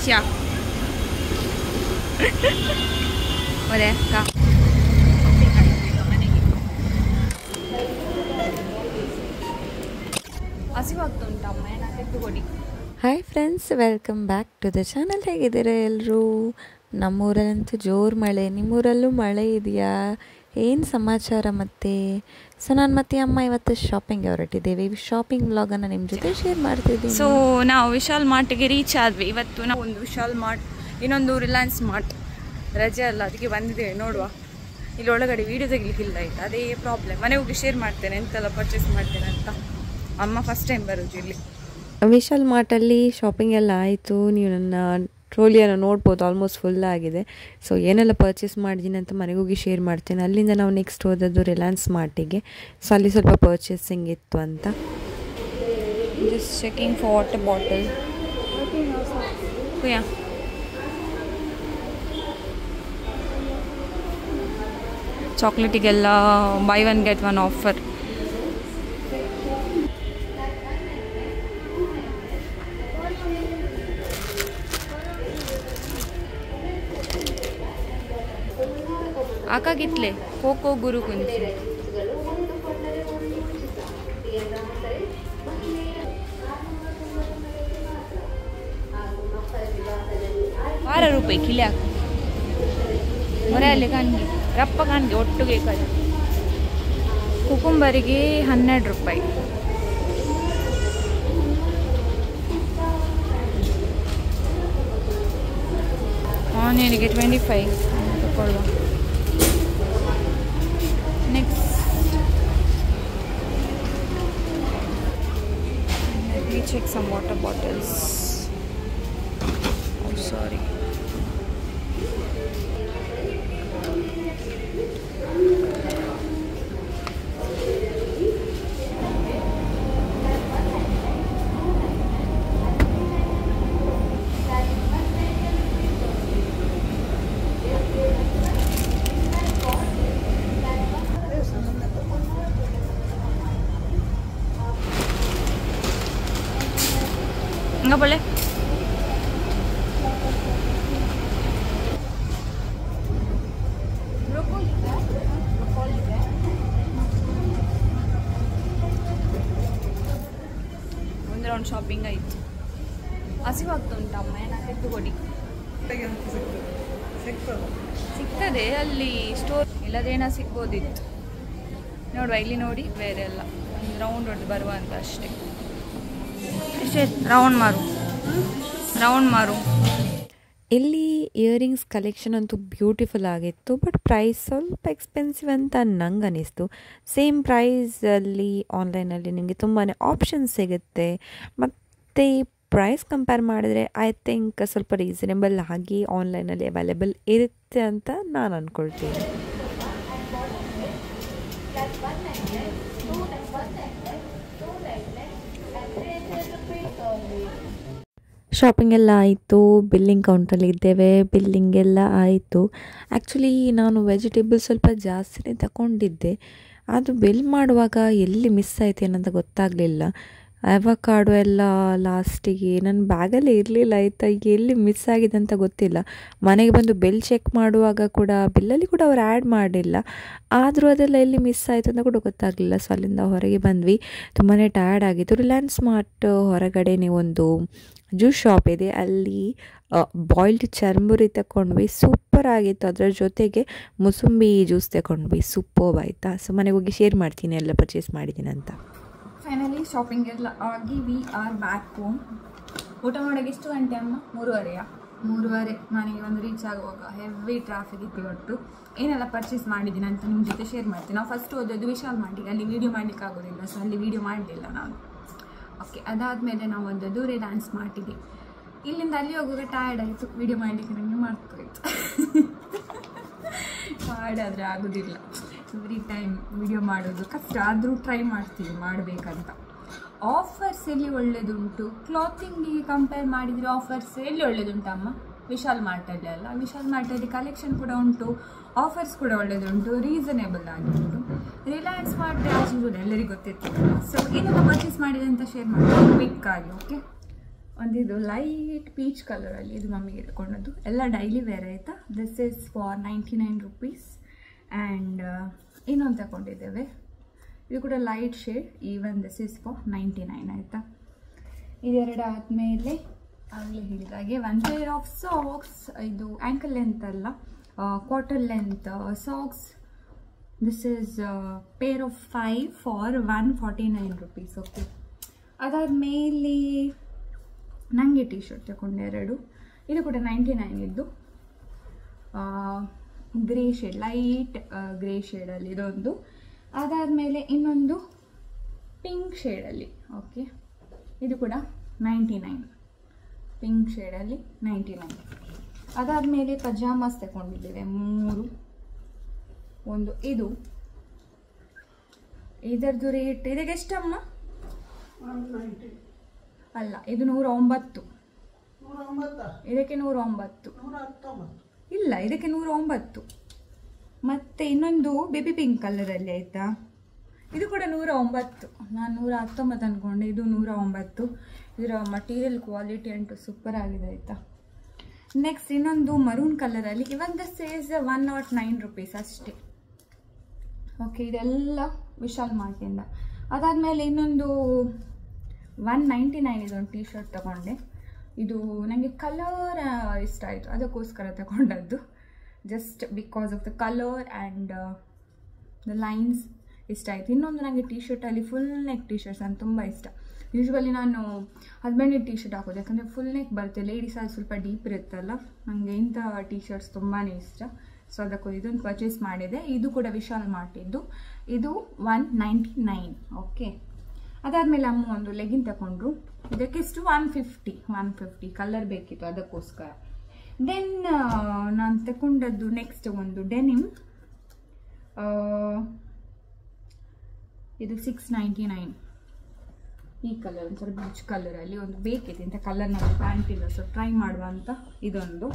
Asia. Boleh kak. ಹಸಿವಾಗ್ತುಂಟಮ್ಮ ಏನಾದ್ರು ಕೊಡಿ. Hi friends, welcome back to the channel. ಹೇಗಿದ್ದೀರಾ ಎಲ್ಲರೂ? ನಮ್ಮೂರಲ್ಲಂತೂ ಜೋರು ಮಳೆ. ನಿಮ್ಮೂರಲ್ಲೂ ಮಳೆ ಇದೆಯಾ? ಏನು ಸಮಾಚಾರ ಮತ್ತೆ? ಸೊ ನಾನು ಮತ್ತೆ ಅಮ್ಮ ಇವತ್ತು ಶಾಪಿಂಗ್ಗೆ ಹೊರಟಿದ್ದೇವೆ. ಈ ಶಾಪಿಂಗ್ ವ್ಲಾಗನ್ನು ನಿಮ್ಮ ಜೊತೆ ಶೇರ್ ಮಾಡ್ತಿದ್ದೀನಿ. ಸೊ ನಾವು ವಿಶಾಲ್ ಮಾರ್ಟಿಗೆ ರೀಚ್ ಆದ್ವಿ. ಇವತ್ತು ನಾವು ಒಂದು ವಿಶಾಲ್ ಮಾರ್ಟ್, ಇನ್ನೊಂದು ರಿಲಯನ್ಸ್ ಮಾರ್ಟ್. ರಜೆ ಅಲ್ಲ, ಅದಕ್ಕೆ ಬಂದಿದ್ದೇವೆ. ನೋಡುವ, ಇಲ್ಲಿ ಒಳಗಡೆ ವೀಡಿಯೋ ತೆಗಿಲಿಕ್ಕಿಲ್ಲ. ಆಯ್ತು, ಅದೇ ಪ್ರಾಬ್ಲಮ್. ಮನೆ ಹೋಗಿ ಶೇರ್ ಮಾಡ್ತೇನೆ ಎಂತೆಲ್ಲ ಪರ್ಚೇಸ್ ಮಾಡ್ತೇನೆ ಅಂತ. ಅಮ್ಮ ಫಸ್ಟ್ ಟೈಮ್ ಬರೋದು ಇಲ್ಲಿ. ವಿಶಾಲ್ ಮಾರ್ಟಲ್ಲಿ ಶಾಪಿಂಗ್ ಎಲ್ಲ ಆಯಿತು. ನೀವು ನನ್ನ ಟ್ರೋಲಿಯನ್ನು ನೋಡ್ಬೋದು, ಆಲ್ಮೋಸ್ಟ್ ಫುಲ್ ಆಗಿದೆ. ಸೊ ಏನೆಲ್ಲ ಪರ್ಚೇಸ್ ಮಾಡಿದ್ದೀನಿ ಅಂತ ಮನೆಗೆ ಹೋಗಿ ಶೇರ್ ಮಾಡ್ತೇನೆ. ಅಲ್ಲಿಂದ ನಾವು ನೆಕ್ಸ್ಟ್ ಹೋದದ್ದು ರಿಲಯನ್ಸ್ ಮಾರ್ಟಿಗೆ. ಸೊ ಅಲ್ಲಿ ಸ್ವಲ್ಪ ಪರ್ಚೇಸಿಂಗ್ ಇತ್ತು ಅಂತ. Just checking for water bottle. ಚಾಕ್ಲೇಟಿಗೆಲ್ಲ buy one get one offer. आकागितले कोको गुरु कुंची ₹6 किलो ಮೊರೆಯಲ್ಲಿ ಕಾಣಿಗೆ ರಪ್ಪ ಕಾಣಿಗೆ ಒಟ್ಟಿಗೆ ಕಡೆ. ಕುಕುಂಬರಿಗೆ ₹12. ಆನಿಯನಿಗೆ 25 ತಗೊಳ್ಳುವ. Next, let me check some water bottles. Oh, sorry. enggak boleh. ಒಂದು ರೌಂಡ್ ಶಾಪಿಂಗ್ ಆಯ್ತು. ಹಸಿವಾಗ್ತುಂಟಮ್ಮ ಏನಾದ್ರು ಕೊಡಿ. ಸಿಗ್ತದೆ ಅಲ್ಲಿ ಸ್ಟೋರ್, ಇಲ್ಲದೇನ ಸಿಗ್ಬೋದಿತ್ತು. ನೋಡುವ, ಇಲ್ಲಿ ನೋಡಿ, ಬೇರೆ ಎಲ್ಲ ಒಂದು ರೌಂಡ್ ಹೊಡೆದು ಬರುವ ಅಂತ ಅಷ್ಟೇ. ರೌಂಡ್ ಮಾರು. ಇಲ್ಲಿ ಇಯರಿಂಗ್ಸ್ ಕಲೆಕ್ಷನ್ ಅಂತೂ ಬ್ಯೂಟಿಫುಲ್ ಆಗಿತ್ತು. ಬಟ್ ಪ್ರೈಸ್ ಸ್ವಲ್ಪ ಎಕ್ಸ್ಪೆನ್ಸಿವ್ ಅಂತ ನಂಗೆ ಅನ್ನಿಸ್ತು. ಸೇಮ್ ಪ್ರೈಸಲ್ಲಿ ಆನ್ಲೈನಲ್ಲಿ ನಿಮಗೆ ತುಂಬಾ ಆಪ್ಷನ್ಸ್ ಸಿಗುತ್ತೆ. ಮತ್ತು ಪ್ರೈಸ್ ಕಂಪೇರ್ ಮಾಡಿದ್ರೆ ಐ ಥಿಂಕ್ ಸ್ವಲ್ಪ ರೀಸನೇಬಲ್ ಆಗಿ ಆನ್ಲೈನಲ್ಲಿ ಅವೈಲೇಬಲ್ ಇರುತ್ತೆ ಅಂತ ನಾನು ಅಂದ್ಕೊಳ್ತೀನಿ. ಶಾಪಿಂಗ್ ಎಲ್ಲ ಆಯಿತು. ಬಿಲ್ಲಿಂಗ್ ಕೌಂಟ್ರಲ್ಲಿ ಇದ್ದೇವೆ. ಬಿಲ್ಲಿಂಗ್ ಎಲ್ಲ ಆಯಿತು. ಆ್ಯಕ್ಚುಲಿ ನಾನು ವೆಜಿಟೇಬಲ್ಸ್ ಸ್ವಲ್ಪ ಜಾಸ್ತಿನೇ ತಗೊಂಡಿದ್ದೆ. ಅದು ಬಿಲ್ ಮಾಡುವಾಗ ಎಲ್ಲಿ ಮಿಸ್ ಆಯಿತು ಏನಂತ ಗೊತ್ತಾಗಲಿಲ್ಲ. ಅವಕಾಡೋ ಎಲ್ಲ ಲಾಸ್ಟಿಗೆ ನನ್ನ ಬ್ಯಾಗಲ್ಲೇ ಇರಲಿಲ್ಲ. ಆಯಿತಾ, ಎಲ್ಲಿ ಮಿಸ್ ಆಗಿದೆ ಅಂತ ಗೊತ್ತಿಲ್ಲ. ಮನೆಗೆ ಬಂದು ಬಿಲ್ ಚೆಕ್ ಮಾಡುವಾಗ ಕೂಡ ಬಿಲ್ಲಲ್ಲಿ ಕೂಡ ಅವ್ರು ಆ್ಯಡ್ ಮಾಡಿಲ್ಲ. ಆದರೂ ಅದೆಲ್ಲ ಎಲ್ಲಿ ಮಿಸ್ ಆಯಿತು ಅಂತ ಕೂಡ ಗೊತ್ತಾಗಲಿಲ್ಲ. ಸೊ ಅಲ್ಲಿಂದ ಹೊರಗೆ ಬಂದ್ವಿ. ತುಂಬಾ ಟಯರ್ಡ್ ಆಗಿತ್ತು. ರಿಲಯನ್ಸ್ ಮಾರ್ಟ್ ಹೊರಗಡೆನೇ ಒಂದು ಜ್ಯೂಸ್ ಶಾಪ್ ಇದೆ. ಅಲ್ಲಿ ಬಾಯ್ಲ್ಡ್ ಚರ್ಮುರಿ ತಗೊಂಡ್ವಿ. ಸೂಪರ್ ಆಗಿತ್ತು. ಅದರ ಜೊತೆಗೆ ಮುಸುಂಬಿ ಜ್ಯೂಸ್ ತಗೊಂಡ್ವಿ. ಸೂಪರ್ ಆಯಿತಾ. ಸೊ ಮನೆಗೆ ಹೋಗಿ ಶೇರ್ ಮಾಡ್ತೀನಿ ಎಲ್ಲ ಪರ್ಚೇಸ್ ಮಾಡಿದ್ದೀನಿ ಅಂತ. ಫೈನಲಿ ಶಾಪಿಂಗ್ ಎಲ್ಲ ಆಗಿ ವಿ ಆರ್ ಬ್ಯಾಕ್ ಹೋಮ್. ಊಟ ಮಾಡೋಕ್ಕೆ ಎಷ್ಟು ಗಂಟೆ ಅಮ್ಮ? 3:30 ಮನೆಗೆ ಒಂದು ರೀಚ್ ಆಗುವಾಗ ಹೆವಿ ಟ್ರಾಫಿಕ್ ಇತ್ತು. ಇವತ್ತು ಏನೆಲ್ಲ ಪರ್ಚೇಸ್ ಮಾಡಿದ್ದೀನಿ ಅಂತ ನಿಮ್ಮ ಜೊತೆ ಶೇರ್ ಮಾಡ್ತೀನಿ. ನಾವು ಫಸ್ಟ್ ಹೋದದ್ದು ವಿಶಾಲ್ ಮಾರ್ಟಿಗೆ. ಅಲ್ಲಿ ವೀಡಿಯೋ ಮಾಡಲಿಕ್ಕೆ ಆಗೋದಿಲ್ಲ, ಸೊ ಅಲ್ಲಿ ವೀಡಿಯೋ ಮಾಡಲಿಲ್ಲ ನಾನು. ಓಕೆ, ಅದಾದಮೇಲೆ ನಾವು ಹೋದದ್ದು ರಿಲಯನ್ಸ್ ಮಾರ್ಟಿಗೆ. ಇಲ್ಲಿಂದ ಅಲ್ಲಿ ಹೋಗುವಾಗ ಟಯರ್ಡ್ ಆಯಿತು. ವೀಡಿಯೋ ಮಾಡಲಿಕ್ಕೆ ನನಗೆ ಮಾಡ್ತಾಯಿತ್ತು. ಹಾಡಾದರೆ ಆಗೋದಿಲ್ಲ. ಎವ್ರಿ ಟೈಮ್ ವಿಡಿಯೋ ಮಾಡೋದು ಕಷ್ಟ. ಆದರೂ ಟ್ರೈ ಮಾಡ್ತೀವಿ ಮಾಡಬೇಕಂತ. ಆಫರ್ಸ್ ಎಲ್ಲಿ ಒಳ್ಳೆಯದುಂಟು? ಕ್ಲಾತಿಂಗಿಗೆ ಕಂಪೇರ್ ಮಾಡಿದರೆ ಆಫರ್ಸ್ ಎಲ್ಲಿ ಒಳ್ಳೆಯದುಂಟಮ್ಮ? ವಿಶಾಲ್ ಮಾರ್ಟಲ್ಲಿ ಅಲ್ಲ. ವಿಶಾಲ್ ಮಾರ್ಟಲ್ಲಿ ಕಲೆಕ್ಷನ್ ಕೂಡ ಉಂಟು, ಆಫರ್ಸ್ ಕೂಡ ಒಳ್ಳೆಯದುಂಟು, ರೀಸನೇಬಲ್ ಆಗಿ ಉಂಟು. ರಿಲಯನ್ಸ್ ಮಾರ್ಟ್ ಆಸ್ ಯೂಶುವಲ್ ಎಲ್ಲರಿಗೂ ಗೊತ್ತಿರ್ತದೆ. ಸೊ ಏನೆಲ್ಲ ಪರ್ಚೇಸ್ ಮಾಡಿದೆ ಅಂತ ಶೇರ್ ಮಾಡ್ತೀನಿ ಕ್ವಿಕ್ ಆಗಿ. ಓಕೆ, ಒಂದಿದು ಲೈಟ್ ಪೀಚ್ ಕಲರಲ್ಲಿ, ಇದು ಮಮ್ಮಿಗೆ ಇಟ್ಕೊಂಡದ್ದು, ಎಲ್ಲ ಡೈಲಿ ವೇರ್ ಆಯಿತಾ. This is for 99 rupees. And ಇನ್ನೊಂದು ತಗೊಂಡಿದ್ದೇವೆ, ಇದು ಕೂಡ light shade, even this is for 99 ಆಯಿತಾ. ಇದೆರಡು ಆದಮೇಲೆ ಆಗಲೇ ಹೇಳಿದಾಗೆ ಒನ್ ಪೇರ್ ಆಫ್ ಸಾಕ್ಸ್, ಇದು ಆ್ಯಂಕಲ್ ಲೆಂತ್ ಅಲ್ಲ, quarter length socks. This is pair of 5 for 149 rupees. Okay, ಅದಾದಮೇಲೆ ನನಗೆ ಟಿ ಶರ್ಟ್ ತಗೊಂಡೆ ಎರಡು, ಇದು ಕೂಡ 99 ಇದ್ದು, ಗ್ರೇ ಶೇಡ್, ಲೈಟ್ ಗ್ರೇ ಶೇಡಲ್ಲಿ ಇದೊಂದು. ಅದಾದಮೇಲೆ ಇನ್ನೊಂದು ಪಿಂಕ್ ಶೇಡಲ್ಲಿ. ಓಕೆ, ಇದು ಕೂಡ 99, ಪಿಂಕ್ ಶೇಡಲ್ಲಿ 99. ಅದಾದಮೇಲೆ ಪಜಾಮಾಸ್ ತಗೊಂಡಿದ್ದೇವೆ 3. ಒಂದು ಇದು, ಇದರದ್ದು ರೇಟ್ ಇದಕ್ಕೆ ಎಷ್ಟಮ್ಮ? ಅಲ್ಲ, ಇದು 109, ಇದಕ್ಕೆ 109 ಇಲ್ಲ, ಇದಕ್ಕೆ 109. ಮತ್ತು ಇನ್ನೊಂದು ಬೇಬಿ ಪಿಂಕ್ ಕಲರಲ್ಲಿ ಆಯಿತಾ, ಇದು ಕೂಡ 109. ನಾನು 119 ಅಂದ್ಕೊಂಡೆ, ಇದು 109. ಇದರ ಮಟೀರಿಯಲ್ ಕ್ವಾಲಿಟಿ ಅಂತೂ ಸೂಪರ್ ಆಗಿದೆ ಆಯಿತಾ. ನೆಕ್ಸ್ಟ್ ಇನ್ನೊಂದು ಮರೂನ್ ಕಲರಲ್ಲಿ, ಇವನ್ ದ ಸೇಸ್ 109 ರುಪೀಸ್ ಅಷ್ಟೇ. ಓಕೆ, ಇದೆಲ್ಲ ವಿಶಾಲ್ ಮಾರ್ಟಿಂದ. ಅದಾದಮೇಲೆ ಇನ್ನೊಂದು 199 ಇದೊಂದು ಟಿ ಶರ್ಟ್ ತಗೊಂಡೆ. ಇದು ನನಗೆ ಕಲರ್ ಇಷ್ಟ ಆಯಿತು, ಅದಕ್ಕೋಸ್ಕರ ತಗೊಂಡದ್ದು, just because of the colour and the lines ಇಷ್ಟ ಆಯಿತು. ಇನ್ನೊಂದು ನನಗೆ ಟಿ ಶರ್ಟಲ್ಲಿ ಫುಲ್ ನೆಕ್ ಟಿ ಶರ್ಟ್ಸ್ ಅಂತ ತುಂಬ ಇಷ್ಟ. ಯೂಶ್ವಲಿ ನಾನು ಹಸ್ಬೆಂಡಿನ ಟಿ ಶರ್ಟ್ ಹಾಕೋದು, ಯಾಕಂದರೆ ಫುಲ್ ನೆಕ್ ಬರುತ್ತೆ, ಲೇಡೀಸ್ ಅಲ್ಲಿ ಸ್ವಲ್ಪ ಡೀಪ್ ಇರುತ್ತಲ್ಲ, ನನಗೆ ಇಂಥ ಟಿ ಶರ್ಟ್ಸ್ ತುಂಬಾ ಇಷ್ಟ. ಸೊ ಅದಕ್ಕೂ ಇದೊಂದು ಪರ್ಚೇಸ್ ಮಾಡಿದೆ. ಇದು ಕೂಡ ವಿಶಾಲ್ ಮಾರ್ಟಿದ್ದು, ಇದು 199. ಓಕೆ, ಅದಾದಮೇಲೆ ಅಮ್ಮ ಒಂದು ಲೆಗಿನ್ ತಗೊಂಡ್ರು, ಇದಕ್ಕೆಷ್ಟು 150 ಕಲರ್ ಬೇಕಿತ್ತು, ಅದಕ್ಕೋಸ್ಕರ. ದೆನ್ ನಾನು ತಗೊಂಡದ್ದು ನೆಕ್ಸ್ಟ್ ಒಂದು ಡೆನಿಮ್, ಇದು 699. ಈ ಕಲರ್ ಒಂಥರ ಬೀಚ್ ಕಲರಲ್ಲಿ ಒಂದು ಬೇಕಿತ್ತು, ಇಂಥ ಕಲರ್ ನನ್ನ ಪ್ಯಾಂಟ್ ಇಲ್ಲ, ಸೊ ಟ್ರೈ ಮಾಡುವ ಅಂತ ಇದೊಂದು.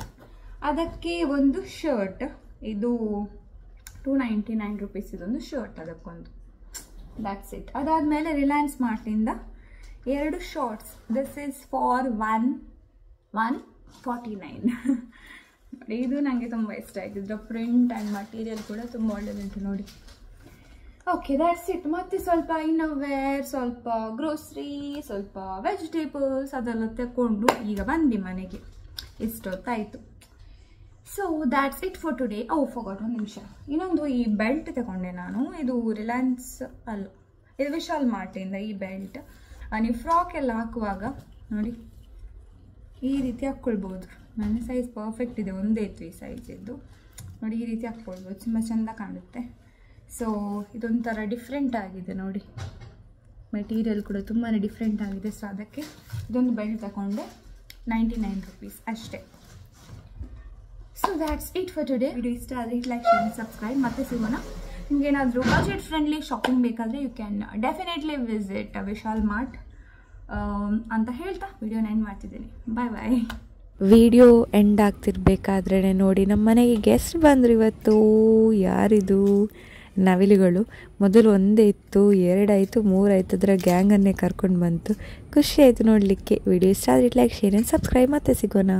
ಅದಕ್ಕೆ ಒಂದು ಶರ್ಟ್, ಇದು 299 ರುಪೀಸ್ ಇದೊಂದು ಶರ್ಟ್, ಅದಕ್ಕೊಂದು. That's it. ಅದಾದಮೇಲೆ ರಿಲಯನ್ಸ್ ಮಾರ್ಟಿಂದ 2 ಶಾರ್ಟ್ಸ್, ದಿಸ್ ಈಸ್ ಫಾರ್ 149. ನೋಡಿ, ಇದು ನನಗೆ ತುಂಬ ಇಷ್ಟ ಆಯಿತು, ಇದರ ಪ್ರಿಂಟ್ ಆ್ಯಂಡ್ ಮಟೀರಿಯಲ್ ಕೂಡ ತುಂಬ ಒಳ್ಳೆಯದುಂಟು ನೋಡಿ. Okay, that's it. ಮತ್ತು ಸ್ವಲ್ಪ ಇನ್ನೋವೇರ್, ಸ್ವಲ್ಪ ಗ್ರೋಸ್ರಿ, ಸ್ವಲ್ಪ ವೆಜಿಟೇಬಲ್ಸ್ ಅದೆಲ್ಲ ತಗೊಂಡು ಈಗ ಬಂದು ಮನೆಗೆ, ಇಷ್ಟೊತ್ತಾಯಿತು. So that's it for today. Forgot, ಒಂದು ನಿಮಿಷ, ಇನ್ನೊಂದು ಈ ಬೆಲ್ಟ್ ತಗೊಂಡೆ ನಾನು, ಇದು ರಿಲಯನ್ಸ್ ಅಲ್ಲ, ಇದು ವಿಶಾಲ್ ಮಾರ್ಟಿಂದ. ಈ ಬೆಲ್ಟ್ ನೀವು ಫ್ರಾಕ್ ಎಲ್ಲ ಹಾಕುವಾಗ ನೋಡಿ ಈ ರೀತಿ ಹಾಕ್ಕೊಳ್ಬೋದು. ನನ್ನ ಸೈಜ್ ಪರ್ಫೆಕ್ಟ್ ಇದೆ, ಒಂದೇ ಇತ್ತು ಈ ಸೈಜ್ ಇದ್ದು ನೋಡಿ, ಈ ರೀತಿ ಹಾಕ್ಕೊಳ್ಬೋದು, ತುಂಬ ಚೆಂದ ಕಾಣುತ್ತೆ. ಸೊ ಇದೊಂಥರ ಡಿಫ್ರೆಂಟ್ ಆಗಿದೆ ನೋಡಿ, ಮೆಟೀರಿಯಲ್ ಕೂಡ ತುಂಬಾ ಡಿಫ್ರೆಂಟ್ ಆಗಿದೆ. ಸೊ ಅದಕ್ಕೆ ಇದೊಂದು ಬೆಲ್ಟ್ ತಗೊಂಡೆ, 99 ರುಪೀಸ್ ಅಷ್ಟೇ. So that's it for today. Video ಇಷ್ಟ ಆದರೆ ಲೈಕ್, ಶೇರ್, ಸಬ್ಸ್ಕ್ರೈಬ್. ಮತ್ತೆ ಸಿಗೋಣ. ನಿಮಗೇನಾದರೂ ಬಜೆಟ್ ಫ್ರೆಂಡ್ಲಿ ಶಾಪಿಂಗ್ ಬೇಕಾದರೆ you can definitely visit Vishal Mart ಅಂತ ಹೇಳ್ತಾ ವಿಡಿಯೋನ ಎಂಡ್ ಮಾಡ್ತಿದ್ದೀನಿ. ಬಾಯ್ ಬಾಯ್. ವಿಡಿಯೋ ಎಂಡ್ ಆಗ್ತಿರ್ಬೇಕಾದ್ರೆ ನೋಡಿ, ನಮ್ಮ ಮನೆಗೆ ಗೆಸ್ಟ್ ಬಂದರು ಇವತ್ತು. ಯಾರಿದು? ನವಿಲುಗಳು. ಮೊದಲು ಒಂದೇ ಇತ್ತು, 2 ಆಯಿತು, 3 ಆಯಿತು, ಅದರ ಗ್ಯಾಂಗನ್ನೇ ಕರ್ಕೊಂಡು ಬಂತು. ಖುಷಿ ಆಯಿತು ನೋಡಲಿಕ್ಕೆ. ವಿಡಿಯೋ ಇಷ್ಟ ಆದರೆ ಲೈಕ್, ಶೇರ್ ಆ್ಯಂಡ್ ಸಬ್ಸ್ಕ್ರೈಬ್. ಮತ್ತೆ ಸಿಗೋಣ.